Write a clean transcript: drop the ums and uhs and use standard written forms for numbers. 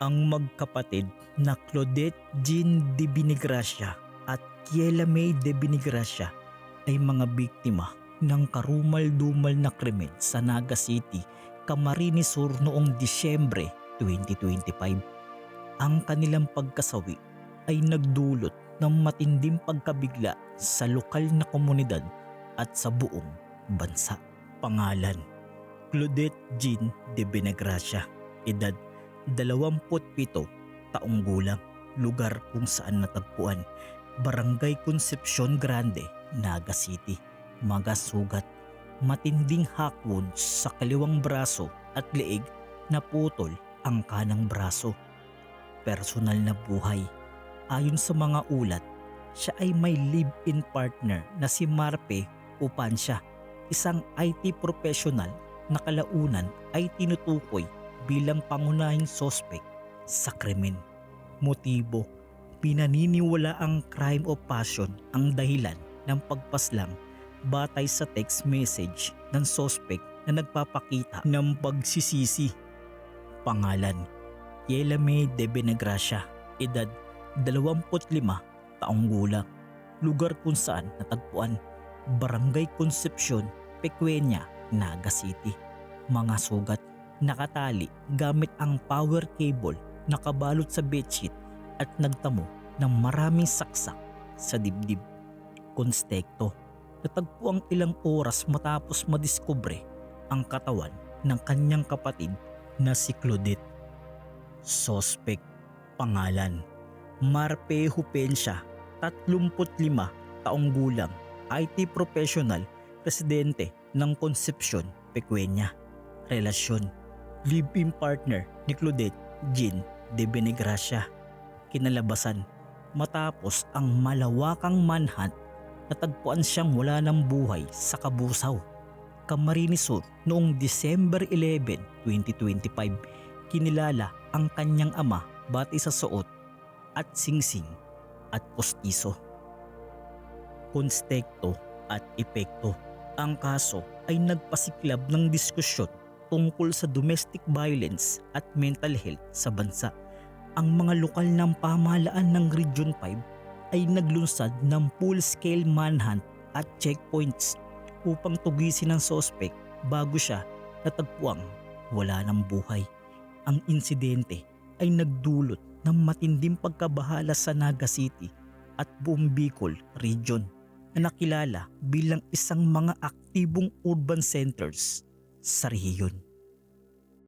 Ang magkapatid na Claudette Jean de Binigracia at Kiela May de Binigracia ay mga biktima ng karumal-dumal na krimen sa Naga City, Camarines Sur noong Disyembre 2025. Ang kanilang pagkasawi ay nagdulot ng matinding pagkabigla sa lokal na komunidad at sa buong bansa. Pangalan: Claudette Jean de Binigracia, edad 27 taong gulang, lugar kung saan natagpuan, Barangay Concepcion Grande, Naga City. Mga sugat: matinding hack wounds sa kaliwang braso at leeg, naputol ang kanang braso. Personal na buhay: ayon sa mga ulat, siya ay may live-in partner na si Marpe Upancia, isang IT professional na kalaunan ay tinutukoy bilang pangunahing sospek sa krimen. Motibo: pinaniniwala ang crime of passion ang dahilan ng pagpaslang batay sa text message ng sospek na nagpapakita ng pagsisisi. Pangalan: Kiela May de Binigracia, edad 25 taong gulang, lugar kung saan natagpuan, Barangay Concepcion, Pequeña, Naga City. Mga sugat: nakatali gamit ang power cable, nakabalot sa bedsheet at nagtamo ng maraming saksak sa dibdib. Konstekto: natagpuang ilang oras matapos madiskubre ang katawan ng kanyang kapatid na si Claudette. Sospek: pangalan: Marpe Upancia, 35 taong gulang, IT professional, residente ng Concepcion, Pequeña. Relasyon: live-in partner ni Claudette Jean de Binigracia. Kinalabasan: matapos ang malawakang manhunt, natagpuan siyang wala ng buhay sa Kabusaw, Camarines Sur noong December 11, 2025. Kinilala ang kanyang ama batay sa suot at singsing at postiso. Konstekto at epekto: ang kaso ay nagpasiklab ng diskusyon tungkol sa domestic violence at mental health sa bansa. Ang mga lokal ng pamahalaan ng Region 5 ay naglunsad ng full-scale manhunt at checkpoints upang tugisin ang sospek bago siya natagpuang wala ng buhay. Ang insidente ay nagdulot ng matinding pagkabahala sa Naga City at buong Bicol Region, na nakilala bilang isang mga aktibong urban centers sa rehiyon.